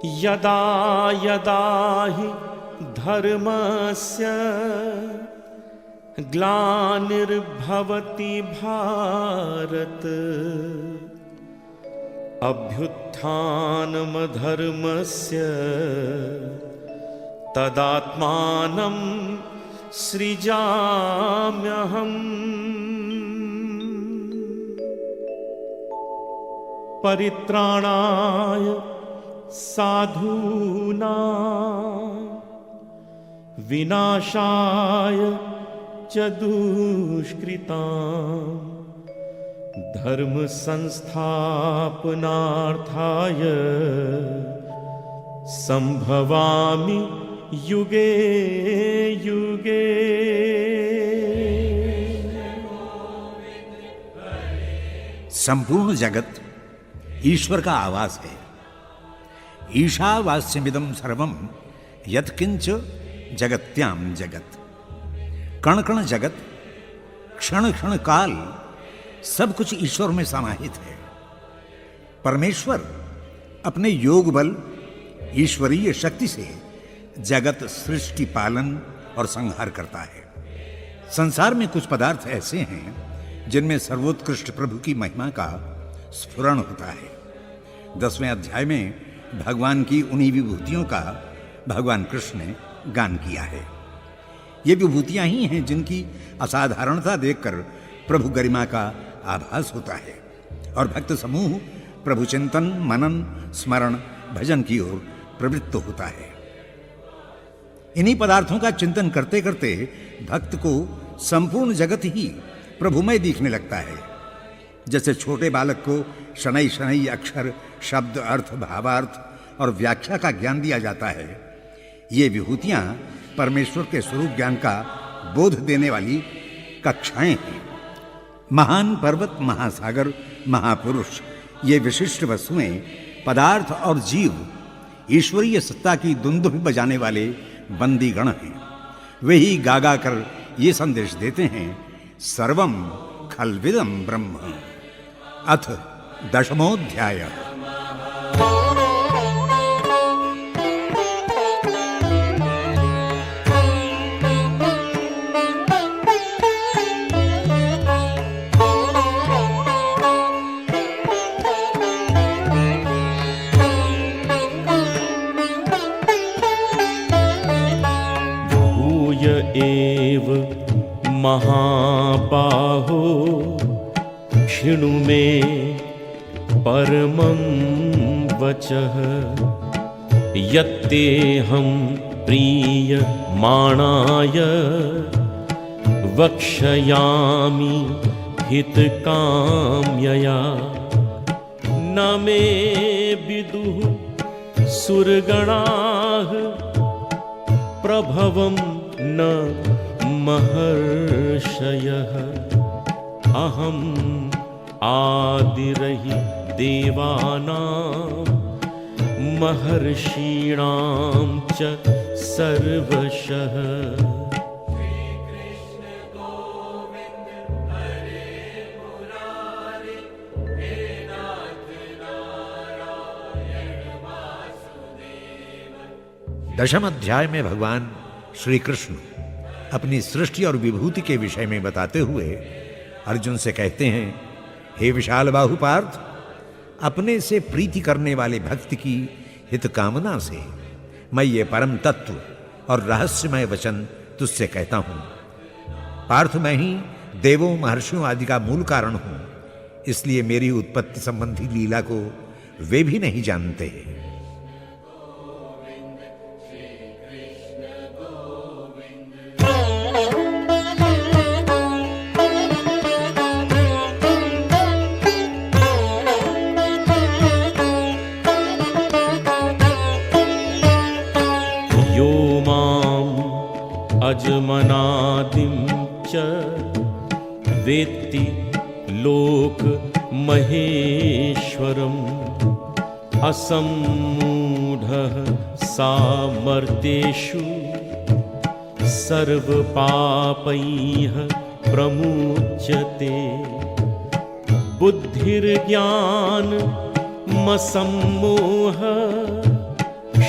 यदा यदा हि धर्मस्य ग्लानिर्भवति भारत अभ्युत्थानमधर्मस्य तदात्मानं सृजाम्यहम्। परित्राणाय साधूनां विनाशाय च दुष्कृतां धर्म संस्थापनार्थाय संभवामि युगे युगे। संपूर्ण जगत ईश्वर का आवास है। ईशावास्यमिदं सर्वं यत्किंच जगत्याम जगत। कण कण जगत, क्षण क्षण काल, सब कुछ ईश्वर में समाहित है। परमेश्वर अपने योग बल, ईश्वरीय शक्ति से जगत सृष्टि, पालन और संहार करता है। संसार में कुछ पदार्थ ऐसे हैं जिनमें सर्वोत्कृष्ट प्रभु की महिमा का स्फुरण होता है। 10वें अध्याय में भगवान की उन्हीं विभूतियों का भगवान कृष्ण ने गान किया है। ये विभूतियां ही हैं जिनकी असाधारणता देखकर प्रभु गरिमा का आभास होता है और भक्त समूह प्रभु चिंतन, मनन, स्मरण, भजन की ओर प्रवृत्त होता है। इन्हीं पदार्थों का चिंतन करते करते भक्त को संपूर्ण जगत ही प्रभुमय दिखने लगता है। जैसे छोटे बालक को शनैः शनैः अक्षर, शब्द, अर्थ, भावार्थ और व्याख्या का ज्ञान दिया जाता है, ये विभूतियां परमेश्वर के स्वरूप ज्ञान का बोध देने वाली कक्षाएं हैं। महान पर्वत, महासागर, महापुरुष, ये विशिष्ट वस्तुएं, पदार्थ और जीव ईश्वरीय सत्ता की दुंदुभ बजाने वाले बंदीगण हैं। वे ही गा गा कर ये संदेश देते हैं, सर्वं खल्विदं ब्रह्म। अथ 10वां अध्याय। भूय एव महाबाहो क्षिणु मे परमं वचः यत्तेऽहं प्रीयमाणाय वक्ष्यामि हितकाम्यया। न मे विदुः सुरगणाः प्रभवं न महर्षयः। अहम् आदिरहि देवानां महर्षीणां च सर्वशः। दशम अध्याय में भगवान श्री कृष्ण अपनी सृष्टि और विभूति के विषय में बताते हुए अर्जुन से कहते हैं, हे विशाल बाहु पार्थ, अपने से प्रीति करने वाले भक्त की हित कामना से मैं ये परम तत्व और रहस्यमय वचन तुझसे कहता हूं। पार्थ, मैं ही देवों, महर्षियों आदि का मूल कारण हूं, इसलिए मेरी उत्पत्ति संबंधी लीला को वे भी नहीं जानते। अजमनादिं च वेत्ति लोक महेश्वरम् असम्मूढः सामर्त्येषु सर्वपापैः प्रमुच्यते। बुद्धिर्ज्ञानमसम्मोहः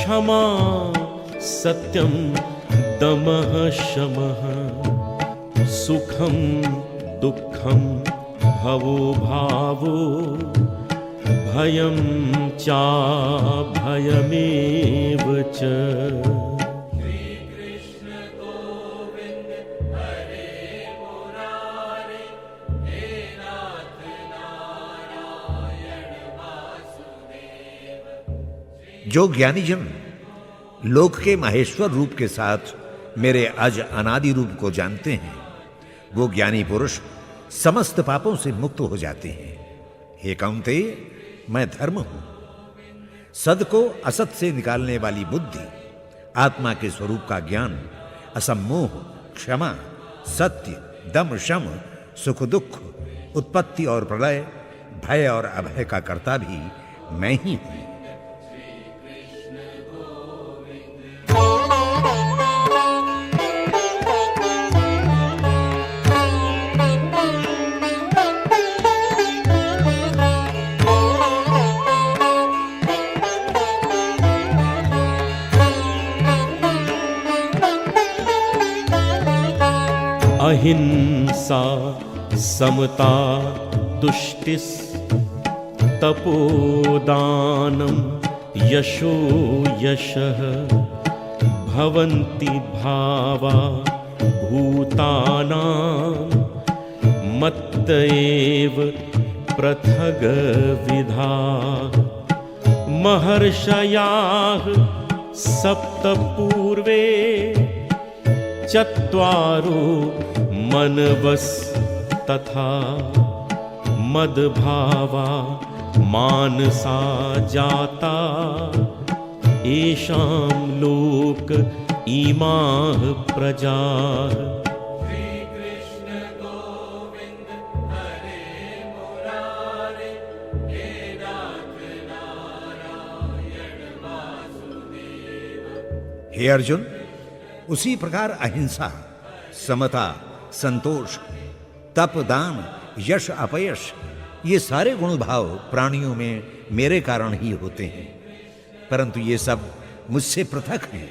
क्षमा सत्यं दमः शमः सुखं दुःखं भवो भावो भयं चाभयमेव च। जो ज्ञानीजन लोक के माहेश्वर रूप के साथ मेरे अज अनादि रूप को जानते हैं, वो ज्ञानी पुरुष समस्त पापों से मुक्त हो जाते हैं। हे कौन्तेय, मैं धर्म हूं। सद को असत से निकालने वाली बुद्धि, आत्मा के स्वरूप का ज्ञान, असम्मोह, क्षमा, सत्य, दम, शम, सुख दुख, उत्पत्ति और प्रलय, भय और अभय का कर्ता भी मैं ही हूं। अहिंसा समता तुष्टिस् तपोदानं यशो यशः भवन्ति भावा भूतानां मत्त एव पृथग्विधाः महर्षयाः सप्त पूर्वे चत्वारो मनवस्तथा मद्भावा मानसा जाता येषां लोक इमाः प्रजाः। हे अर्जुन, उसी प्रकार अहिंसा, समता, संतोष, तप, दान, यश, अपयश, ये सारे गुण भाव प्राणियों में मेरे कारण ही होते हैं, परंतु ये सब मुझसे पृथक हैं।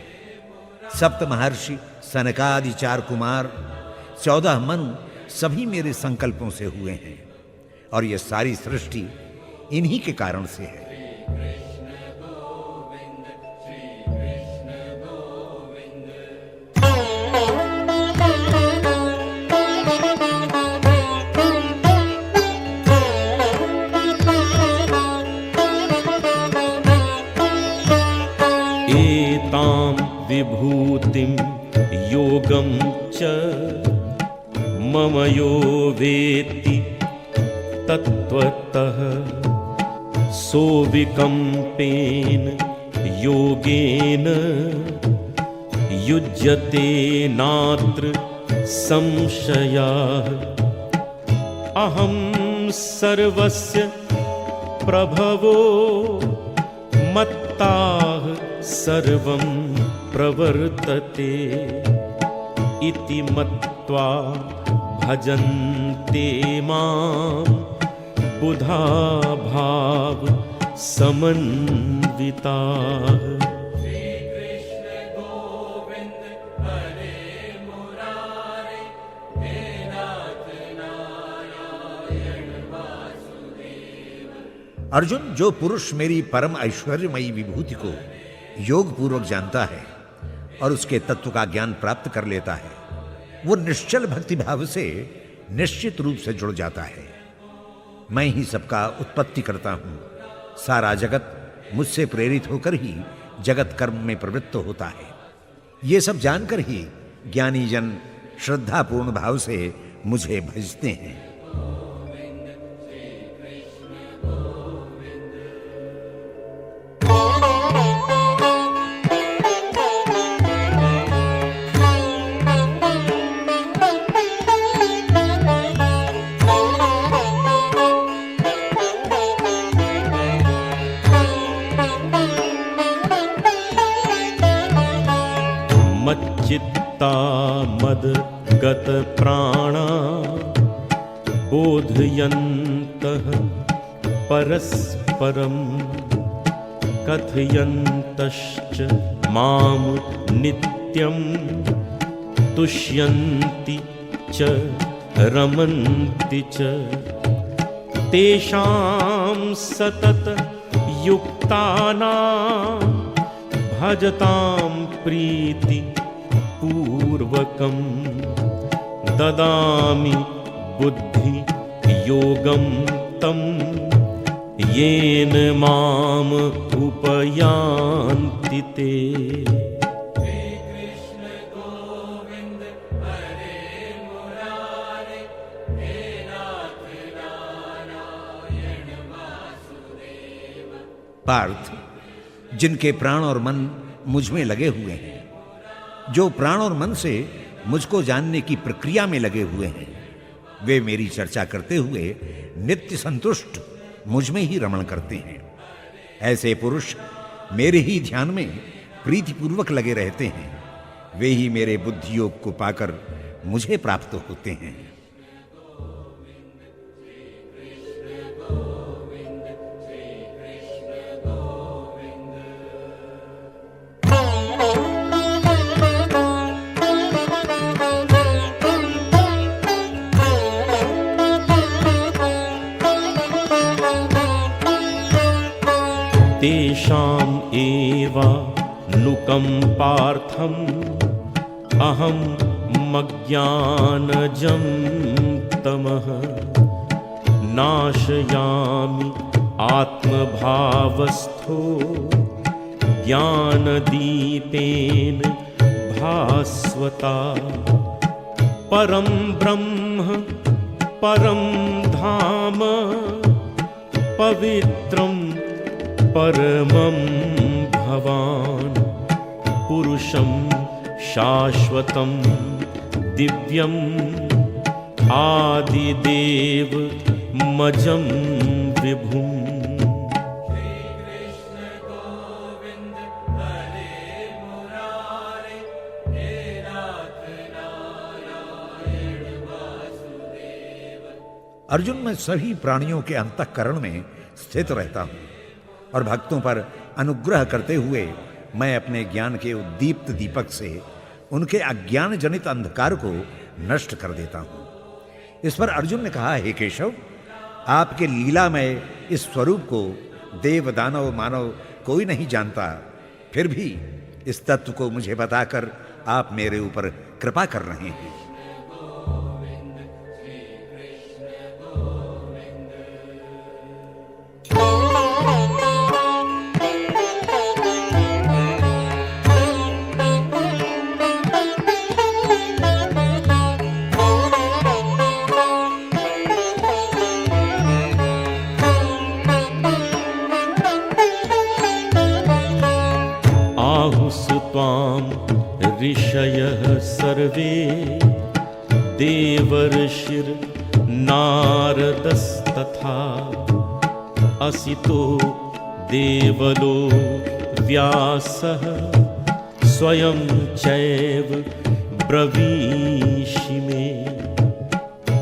सप्त महर्षि, सनकादि 4 कुमार, 14 मनु सभी मेरे संकल्पों से हुए हैं, और ये सारी सृष्टि इन्हीं के कारण से है। विभूतिं योगं च मम यो वेत्ति तत्त्वतः सोऽविकम्पेन योगेन युज्यते नात्र संशयः। अहं सर्वस्य प्रभवो मत्ताः सर्वं प्रवर्तते इति मत्वा भजन्ते मां बुधा भाव समन्विताः। अर्जुन, जो पुरुष मेरी परम ऐश्वर्यमयी विभूति को योग पूर्वक जानता है और उसके तत्व का ज्ञान प्राप्त कर लेता है, वो निश्चल भक्ति भाव से निश्चित रूप से जुड़ जाता है। मैं ही सबका उत्पत्ति करता हूं। सारा जगत मुझसे प्रेरित होकर ही जगत कर्म में प्रवृत्त होता है। ये सब जानकर ही ज्ञानी जन श्रद्धापूर्ण भाव से मुझे भजते हैं। मच्चित्ता मद्गत प्राणा बोधयन्तः परस्परं कथयन्तश्च मां नित्यं तुष्यन्ति च रमन्ति च तेषां सततयुक्तानां भजतां प्रीतिपूर्वकं ददामि बुद्धियोगं तं येन माम् उपयान्ति ते। पार्थ, जिनके प्राण और मन मुझ में लगे हुए हैं, जो प्राण और मन से मुझको जानने की प्रक्रिया में लगे हुए हैं, वे मेरी चर्चा करते हुए नित्य संतुष्ट मुझ में ही रमण करते हैं। ऐसे पुरुष मेरे ही ध्यान में प्रीतिपूर्वक लगे रहते हैं, वे ही मेरे बुद्धि योग को पाकर मुझे प्राप्त होते हैं। तेषाम् एवानुकम्पार्थम् अहं मज्ञानजं तमः नाशयामि आत्मभावस्थो ज्ञानदीपेन भास्वता। परं ब्रह्म परं धाम पवित्रं परमं भवान् पुरुषं शाश्वतं दिव्यम् आदिदेव मजं विभुम्। अर्जुन, मैं सभी प्राणियों के अंतःकरण में स्थित रहता हूं और भक्तों पर अनुग्रह करते हुए मैं अपने ज्ञान के उद्दीप्त दीपक से उनके अज्ञान जनित अंधकार को नष्ट कर देता हूं। इस पर अर्जुन ने कहा, हे केशव, आपके लीलामय इस स्वरूप को देव दानव मानव कोई नहीं जानता, फिर भी इस तत्व को मुझे बताकर आप मेरे ऊपर कृपा कर रहे हैं। ऋषयः सर्वे देवर्षिर्नारदस्तथा असितो देवलो व्यासः स्वयं चैव ब्रवीषि मे।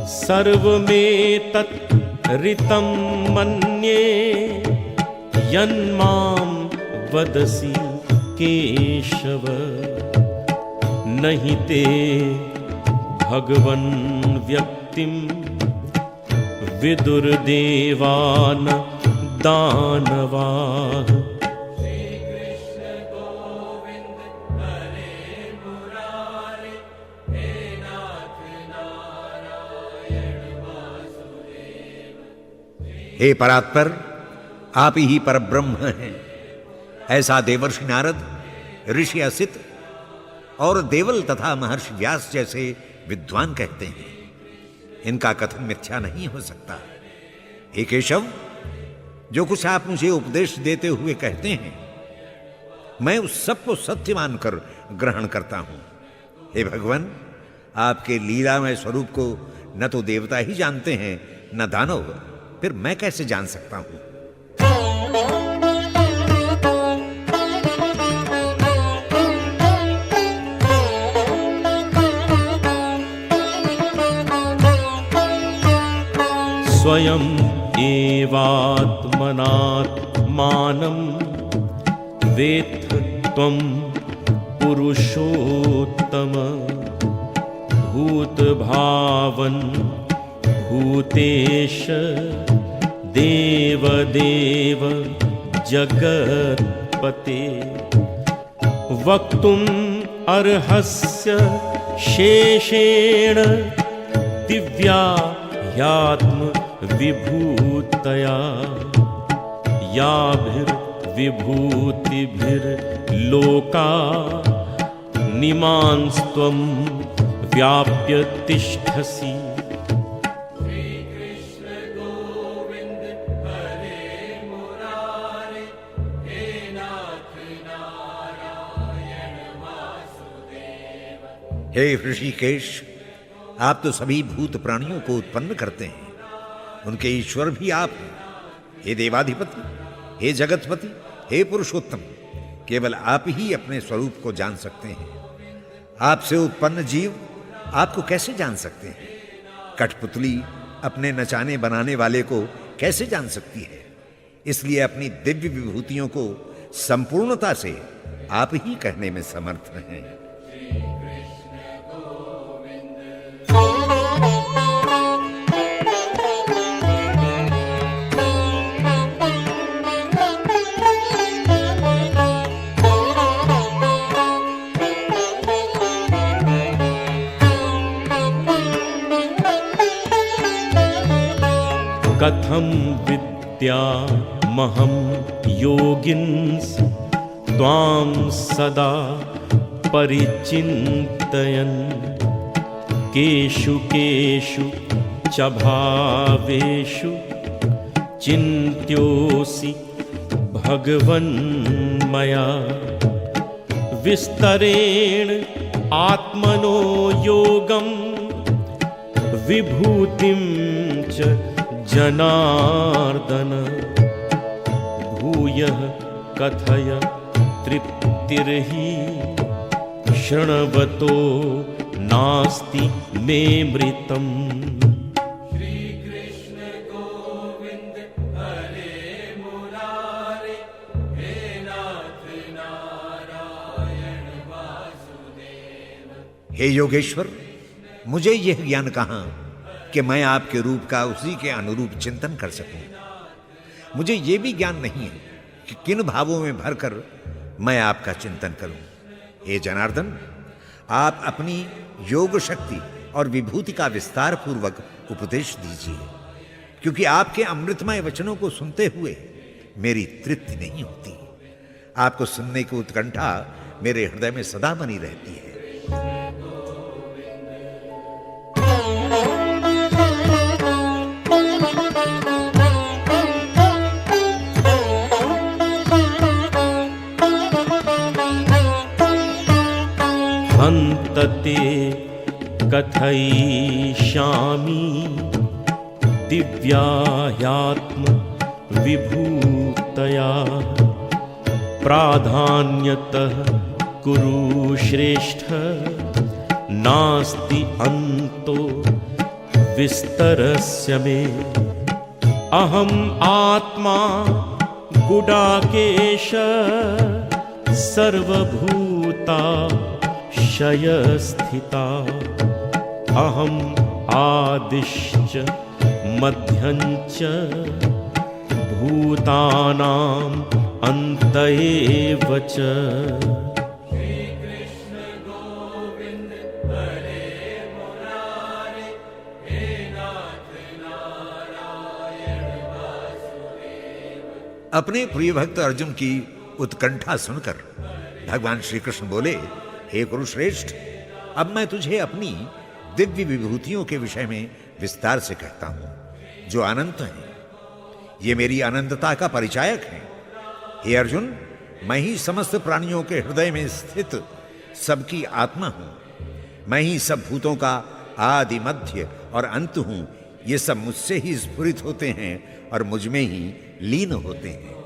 सर्वमेतत् ऋतं मन्ये यन्मां वदसि केशव। नहि ते भगवन् व्यक्तिं विदुर्देवान् दानवाः। हे परात्पर, आप ही परब्रह्म हैं, ऐसा देवर्षि नारद, ऋषि असित और देवल तथा महर्षि व्यास जैसे विद्वान कहते हैं। इनका कथन मिथ्या नहीं हो सकता। हे केशव, जो कुछ आप मुझे उपदेश देते हुए कहते हैं, मैं उस सब को सत्य मानकर ग्रहण करता हूं। हे भगवान, आपके लीलामय स्वरूप को न तो देवता ही जानते हैं न दानव, फिर मैं कैसे जान सकता हूं? स्वयं एवात्मनात्मानं वेत्थ त्वं पुरुषोत्तम भूतभावन भूतेश देवदेव जगत्पते वक्तुम् अर्हस्य शेषेण दिव्या ह्यात्म विभूतया याभिर्विभूतिभिर्लोका निमांस्त्वं व्याप्य तिष्ठसि। हे ऋषिकेश, आप तो सभी भूत प्राणियों को उत्पन्न करते हैं, उनके ईश्वर भी आप हैं। हे देवाधिपति, हे जगतपति, हे पुरुषोत्तम, केवल आप ही अपने स्वरूप को जान सकते हैं। आपसे उत्पन्न जीव आपको कैसे जान सकते हैं? कठपुतली अपने नचाने बनाने वाले को कैसे जान सकती है? इसलिए अपनी दिव्य विभूतियों को संपूर्णता से आप ही कहने में समर्थ हैं। कथं विद्यामहं योगिन्स त्वां सदा परिचिन्तयन् केषु केषु च भावेषु चिन्त्योऽसि भगवन् मया विस्तरेण आत्मनो योगं विभूतिं च जनार्दन भूयः कथय तृप्तिर्हि शृण्वतो नास्ति मे मृतम्। हे योगेश्वर, मुझे यह ज्ञान कहाँ कि मैं आपके रूप का उसी के अनुरूप चिंतन कर सकूं। मुझे यह भी ज्ञान नहीं है कि किन भावों में भरकर मैं आपका चिंतन करूं। हे जनार्दन, आप अपनी योग शक्ति और विभूति का विस्तार पूर्वक उपदेश दीजिए, क्योंकि आपके अमृतमय वचनों को सुनते हुए मेरी तृप्ति नहीं होती। आपको सुनने की उत्कंठा मेरे हृदय में सदा बनी रहती है। हन्तते कथयिष्यामि दिव्या ह्यात्म विभूतया प्राधान्यतः कुरु श्रेष्ठ नास्ति अन्तो विस्तरस्य मे। अहम् आत्मा गुडाकेश सर्वभूता क्षयस्थिता अहम् आदिश्च मध्यञ्च भूतानाम् अन्त एव च। अपने प्रिय भक्त अर्जुन की उत्कंठा सुनकर भगवान श्री कृष्ण बोले, हे कुरुश्रेष्ठ, अब मैं तुझे अपनी दिव्य विभूतियों के विषय में विस्तार से कहता हूं, जो अनंत हैं। ये मेरी अनंतता का परिचायक हैं। हे अर्जुन, मैं ही समस्त प्राणियों के हृदय में स्थित सबकी आत्मा हूं। मैं ही सब भूतों का आदि, मध्य और अंत हूं। ये सब मुझसे ही स्फुरित होते हैं और मुझ में ही लीन होते हैं।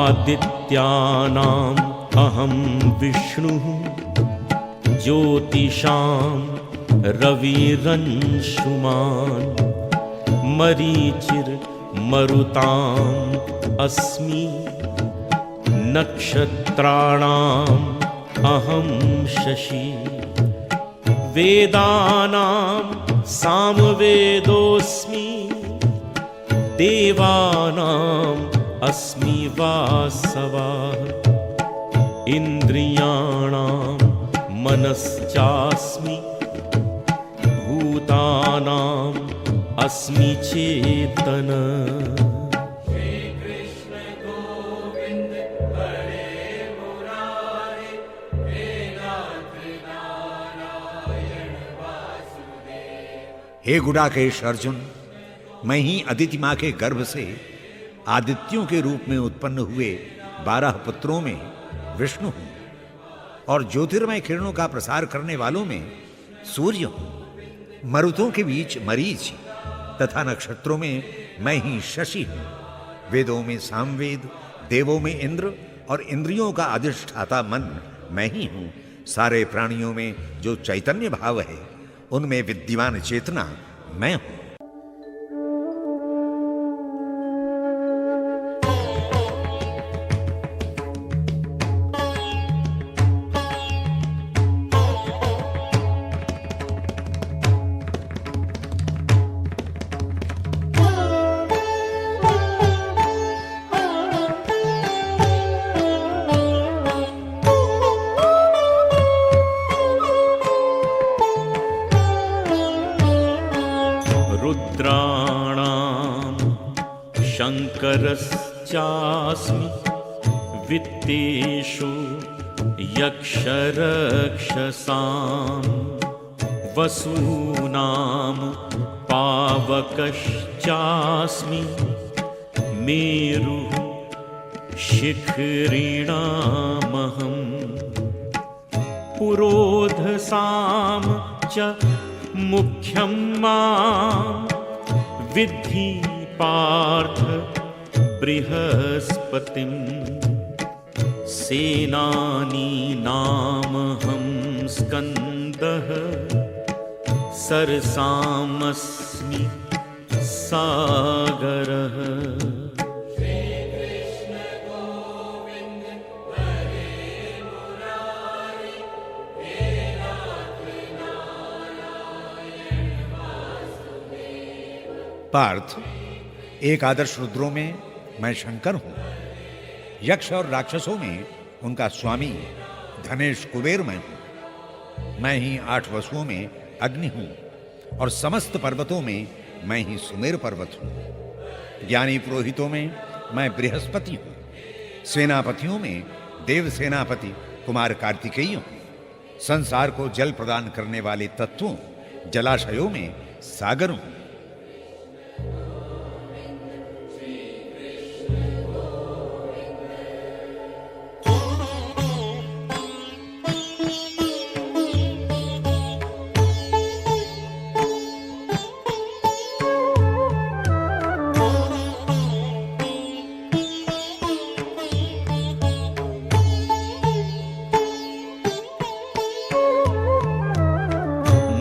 आदित्यानाम् अहं विष्णुः ज्योतिषां रविरंशुमान् मरीचिर्मरुताम् अस्मि नक्षत्राणाम् अहं शशि वेदानां सामवेदोऽस्मि देवानाम् अस्मि वासवः इन्द्रियाणां मनश्चास्मि भूतानाम् अस्मि चेतन। हे गुडाकेश अर्जुन, मैं ही अदिति मां के गर्भ से आदित्यों के रूप में उत्पन्न हुए 12 पुत्रों में विष्णु हूं और ज्योतिर्मय किरणों का प्रसार करने वालों में सूर्य हूं। मरुतों के बीच मरीच तथा नक्षत्रों में मैं ही शशि हूं। वेदों में सामवेद, देवों में इंद्र और इंद्रियों का अधिष्ठाता मन मैं ही हूं। सारे प्राणियों में जो चैतन्य भाव है उनमें विद्यमान चेतना मैं हूं। रुद्राणां शङ्करश्चास्मि वित्तेषु यक्षरक्षसां वसूनां पावकश्चास्मि मेरुः शिखरिणामहम् पुरोधसां च मुख्यं मां विद्धि पार्थ बृहस्पतिं सेनानीनामहं स्कन्दः सरसामस्मि सागरः। पार्थ, एक आदर्श रुद्रों में मैं शंकर हूं। यक्ष और राक्षसों में उनका स्वामी धनेश कुबेर मैं हूं। मैं ही 8 वसुओं में अग्नि हूं और समस्त पर्वतों में मैं ही सुमेर पर्वत हूं। ज्ञानी पुरोहितों में मैं बृहस्पति हूं। सेनापतियों में देव सेनापति कुमार कार्तिकेय हूं। संसार को जल प्रदान करने वाले तत्वों जलाशयों में सागर हूं।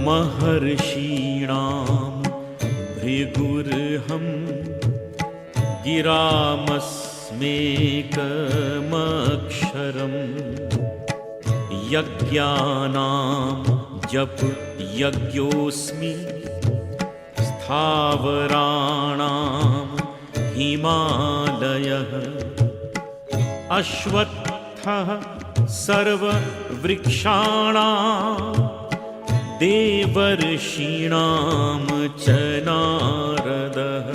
महर्षीणां भृगुर्हं गिरामस्मेकमक्षरम् यज्ञानां जप यज्ञोऽस्मि स्थावराणां हिमालयः अश्वत्थः सर्ववृक्षाणां देवर्षीणां च नारदः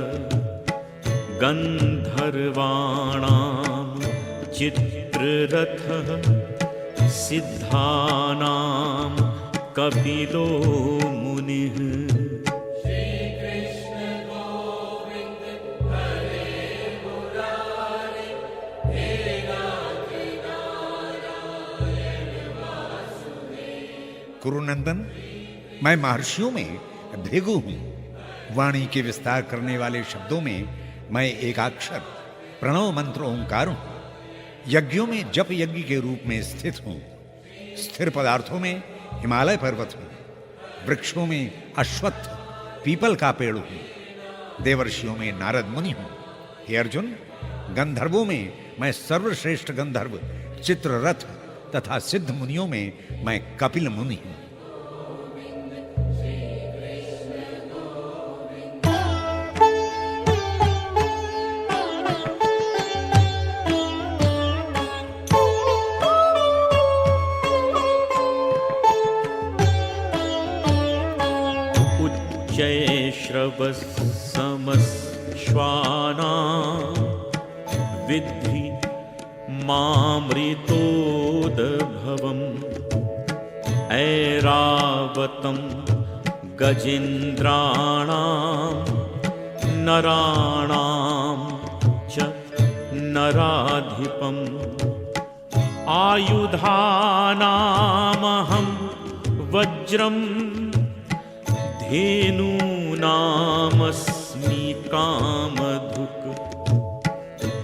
गन्धर्वाणां चित्ररथः सिद्धानां कपिलो मुनिः। कुरुनंदन, मैं महर्षियों में भृगु हूं। वाणी के विस्तार करने वाले शब्दों में मैं एकाक्षर प्रणव मंत्र ओंकार हूं। यज्ञों में जप यज्ञ के रूप में स्थित हूं, स्थिर पदार्थों में हिमालय पर्वत हूं, वृक्षों में अश्वत्थ पीपल का पेड़ हूं, देवर्षियों में नारद मुनि हूं। हे अर्जुन, गंधर्वों में मैं सर्वश्रेष्ठ गंधर्व चित्ररथ तथा सिद्ध मुनियों में मैं कपिल मुनि हूं। उच्चैश्रवसमश्वाना विद्धि मामृतोदभवम् ऐरावतं गजेन्द्राणां नराणां च नराधिपम् आयुधानामहं वज्रम् धेनूनामस्मि कामधुक्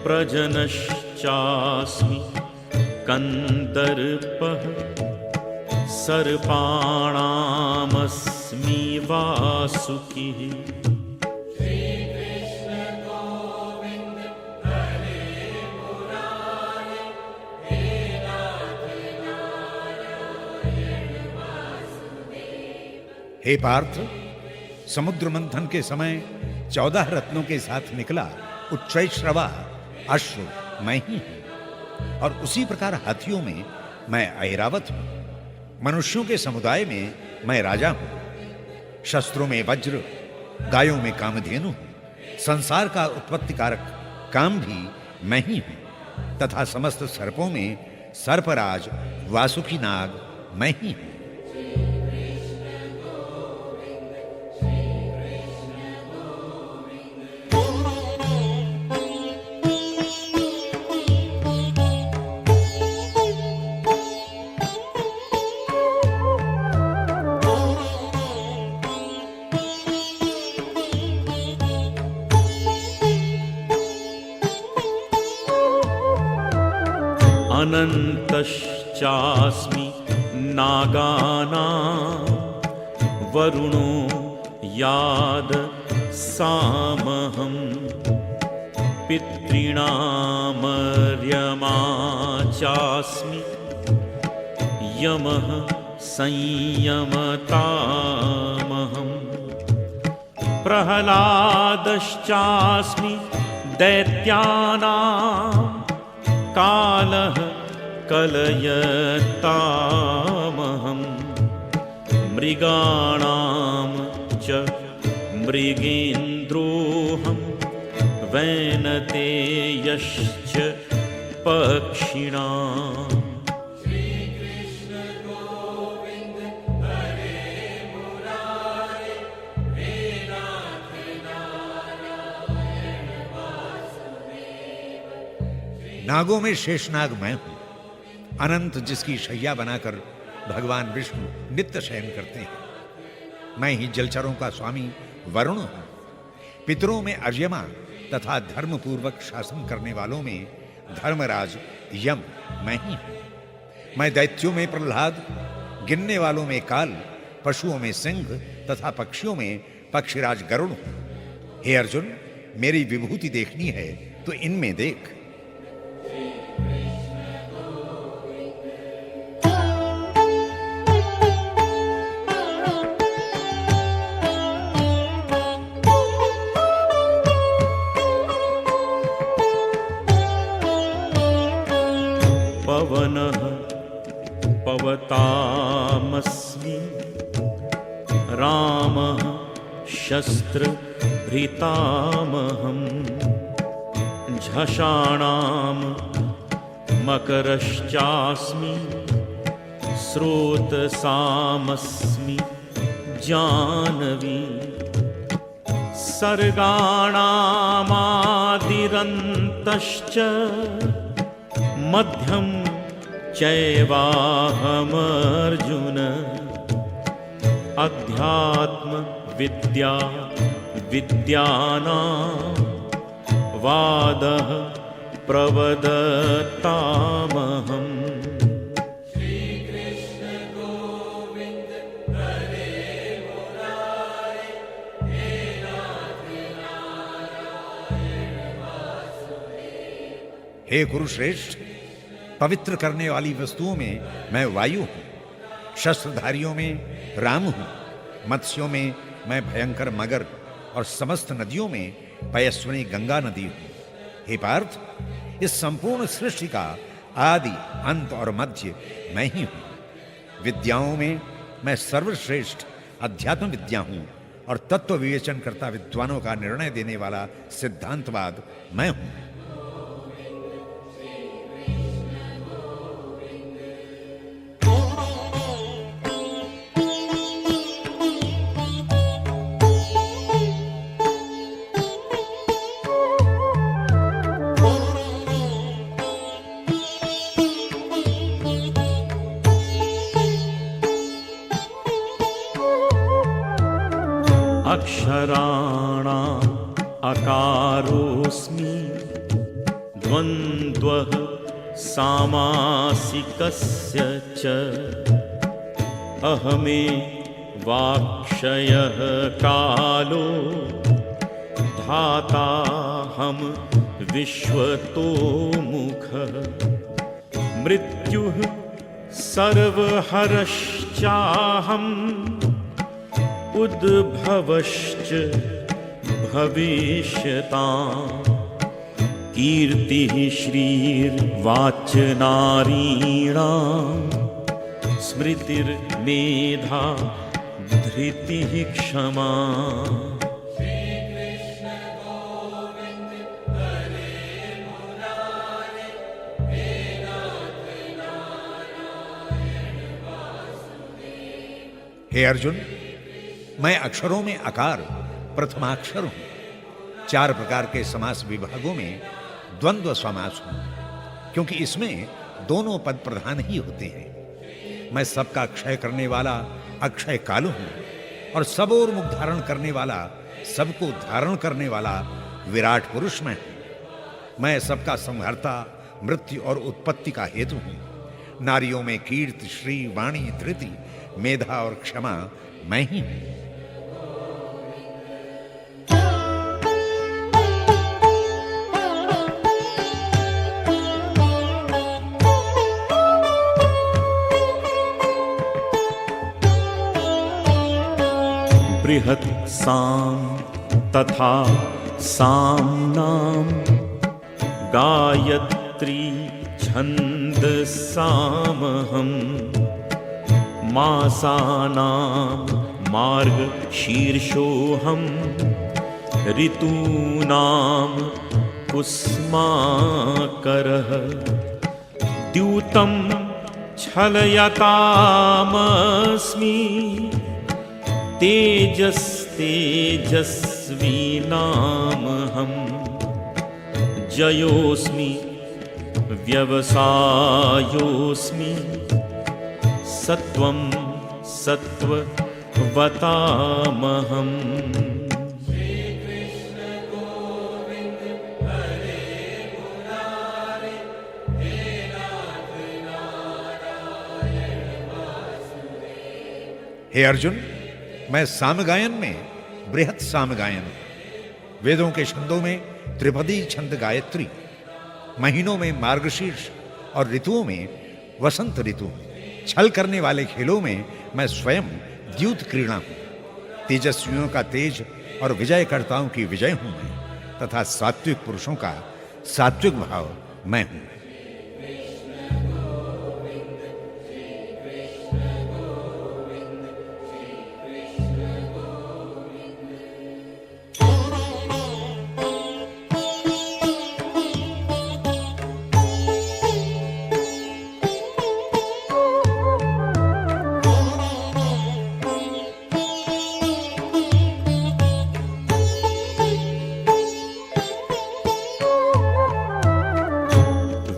प्रजनश्चास्मि कन्दर्पः सर्पाणामस्मि वासुकिः। हे पार्थ, समुद्र मंथन के समय 14 रत्नों के साथ निकला उच्चैश्रवा अश्व मैं ही हूं, और उसी प्रकार हाथियों में मैं ऐरावत हूं, मनुष्यों के समुदाय में मैं राजा हूं, शस्त्रों में वज्र, गायों में कामधेनु हूं, संसार का उत्पत्ति कारक काम भी मैं ही हूं, तथा समस्त सर्पों में सर्पराज वासुकी नाग मैं ही हूं। अनन्तश्चास्मि नागानां वरुणो याद सामहं पितॄणामर्यमा चास्मि यमः संयमतामहं प्रह्लादश्चास्मि दैत्यानां कालः कलयतामहं मृगाणां च मृगेन्द्रोऽहं वैनतेयश्च पक्षिणाम्। नागों में शेषनाग मैं हूं, अनंत जिसकी शैया बनाकर भगवान विष्णु नित्य शयन करते हैं। मैं ही जलचरों का स्वामी वरुण हूं, पितरों में अर्यमा तथा धर्मपूर्वक शासन करने वालों में धर्मराज यम मैं ही हूं। मैं दैत्यों में प्रह्लाद, गिनने वालों में काल, पशुओं में सिंह तथा पक्षियों में पक्षीराज गरुड़ हूं। हे अर्जुन, मेरी विभूति देखनी है तो इनमें देख। पवनः पवतामस्मि रामः शस्त्रभृतामहं झषाणां मकरश्चास्मि स्रोतसामस्मि जानवी सर्गाणामादिरन्तश्च मध्यं चैवाहमर्जुन अध्यात्म विद्या विद्यानां वादः प्रवदतामहम्। हे कुरुश्रेष्ठ, पवित्र करने वाली वस्तुओं में मैं वायु हूं, शस्त्रधारियों में राम हूं, मत्स्यों में मैं भयंकर मगर और समस्त नदियों में पयस्विनी गंगा नदी हूं। हे पार्थ, इस संपूर्ण सृष्टि का आदि अंत और मध्य मैं ही हूं। विद्याओं में मैं सर्वश्रेष्ठ अध्यात्म विद्या हूं और तत्व विवेचन करता विद्वानों का निर्णय देने वाला सिद्धांतवाद मैं हूं। अक्षराणाम् अकारोऽस्मि, द्वन्द्वः सामासिकस्य च। अहमे वाक्षयः कालो, धाताहं विश्वतोमुखः। मृत्युः सर्वहरश्चाहम्, उद्भवश्च भविष्यताम्। कीर्तिः श्रीर्वाचनारीणाम्, स्मृतिर्मेधा धृतिः क्षमा। हे अर्जुन, मैं अक्षरों में अकार प्रथमाक्षर हूं। 4 प्रकार के समास विभागों में द्वंद्व समास हूं, क्योंकि इसमें दोनों पद प्रधान ही होते हैं। मैं सबका क्षय करने वाला अक्षय काल हूं और सब ओर मुख धारण करने वाला, सबको धारण करने वाला विराट पुरुष मैं हूं। मैं सबका संहारता, मृत्यु और उत्पत्ति का हेतु हूं। नारियों में कीर्ति, श्री, वाणी, धृति, मेधा और क्षमा मैं ही हूं। बृहत् साम तथा साम्नाम, गायत्री छन्दसामहम्। मासानां मार्गशीर्षोऽहम्, ऋतूनां कुस्माकरः। द्यूतं छलयतामस्मि, तेजस्तेजस्वीनामहम्। जयोऽस्मि व्यवसायोऽस्मि, सत्वं सत्त्ववतामहम्। हे अर्जुन, मैं सामगायन में बृहत् सामगायन, वेदों के छंदों में त्रिपदी छंद गायत्री, महीनों में मार्गशीर्ष और ऋतुओं में वसंत ऋतु, छल करने वाले खेलों में मैं स्वयं द्यूत क्रीड़ा हूं। तेजस्वियों का तेज और विजयकर्ताओं की विजय हूं मैं, तथा सात्विक पुरुषों का सात्विक भाव मैं हूं।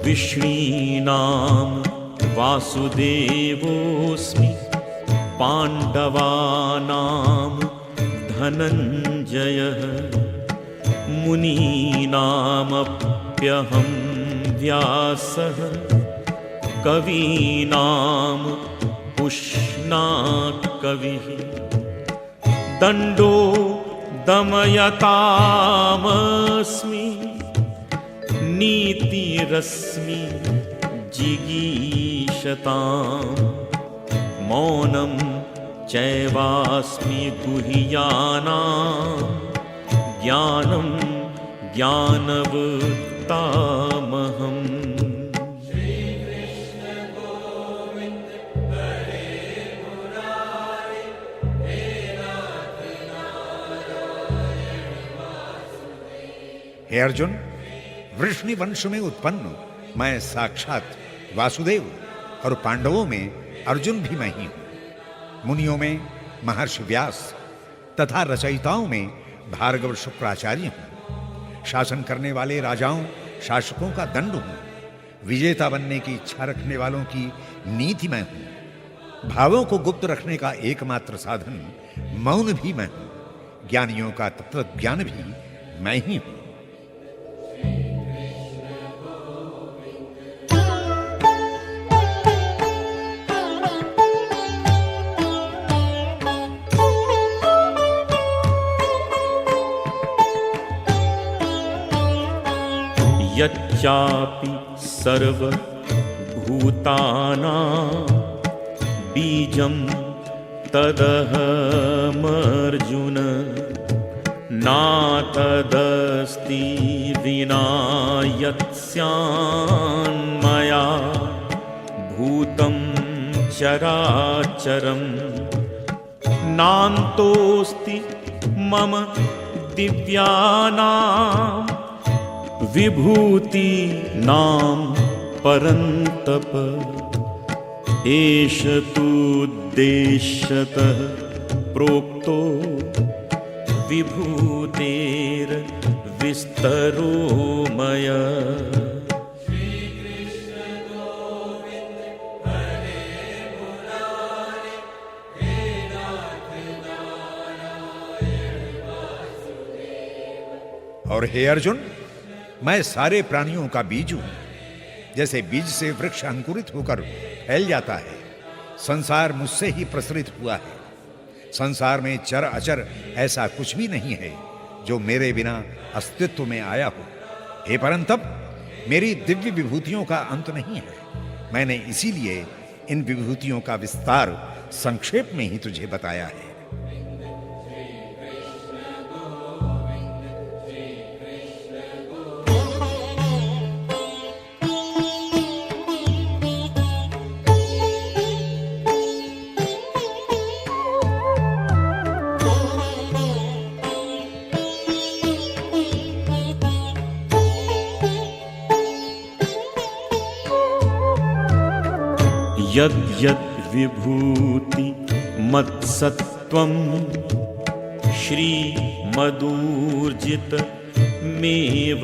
विष्णीनां वासुदेवोऽस्मि, पाण्डवानां धनञ्जयः। मुनीनामप्यहं व्यासः कवीनाम् उष्णात् कविः दण्डो दमयतामस्मि नीतिरस्मि जिगीषताम् मौनं चैवास्मि गुह्यानां ज्ञानं ज्ञानवृत्तामहम्। हे अर्जुन, वृष्णि वंश में उत्पन्न मैं साक्षात वासुदेव और पांडवों में अर्जुन भी मैं ही हूं। मुनियों में महर्षि व्यास तथा रचयिताओं में भार्गव शुक्राचार्य हूं। शासन करने वाले राजाओं शासकों का दंड हूं। विजेता बनने की इच्छा रखने वालों की नीति मैं हूं। भावों को गुप्त रखने का एकमात्र साधन मौन भी मैं हूं। ज्ञानियों का तत्व ज्ञान भी मैं ही हूं। यच्चापि सर्वभूतानां बीजं तदहमर्जुन नातदस्ति विना यत्स्यान्मया भूतं चराचरं नान्तोऽस्ति मम दिव्यानां विभूति नाम परन्तप एष तुद्देश्यतः प्रोक्तो विभूतेर् विस्तरो मया। और हे अर्जुन, मैं सारे प्राणियों का बीज हूं। जैसे बीज से वृक्ष अंकुरित होकर फैल जाता है, संसार मुझसे ही प्रसरित हुआ है। संसार में चर अचर ऐसा कुछ भी नहीं है जो मेरे बिना अस्तित्व में आया हो। हे परंतप, मेरी दिव्य विभूतियों का अंत नहीं है। मैंने इसीलिए इन विभूतियों का विस्तार संक्षेप में ही तुझे बताया है। यद्यद् विभूति मत्सत्त्वं श्रीमदूर्जितमेव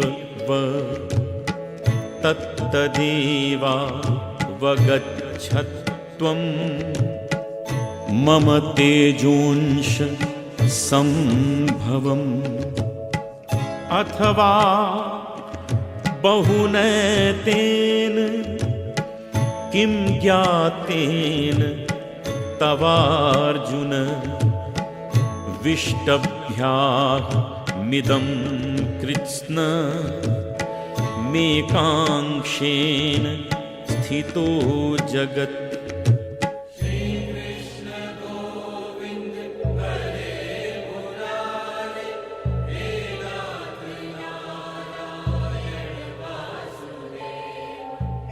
तत्तदेवावगच्छत्त्वं मम तेजोंश संभवम् अथवा बहुनैतेन किं ज्ञातेन तवार्जुन विष्टभ्यामिदं कृत्स्न मेकांक्षेन स्थितो जगत्।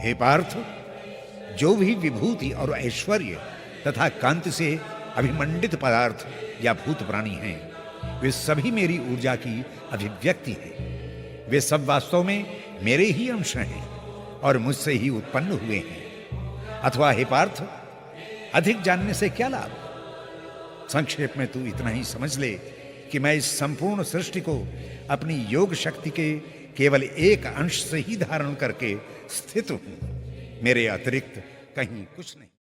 हे पार्थ, जो भी विभूति और ऐश्वर्य तथा कांति से अभिमंडित पदार्थ या भूत प्राणी हैं, वे सभी मेरी ऊर्जा की अभिव्यक्ति है। वे सब वास्तव में मेरे ही अंश हैं और मुझसे ही उत्पन्न हुए हैं। अथवा हे पार्थ, अधिक जानने से क्या लाभ? संक्षेप में तू इतना ही समझ ले कि मैं इस संपूर्ण सृष्टि को अपनी योग शक्ति के केवल एक अंश से ही धारण करके स्थित हूं। मेरे अतिरिक्त कहीं कुछ नहीं।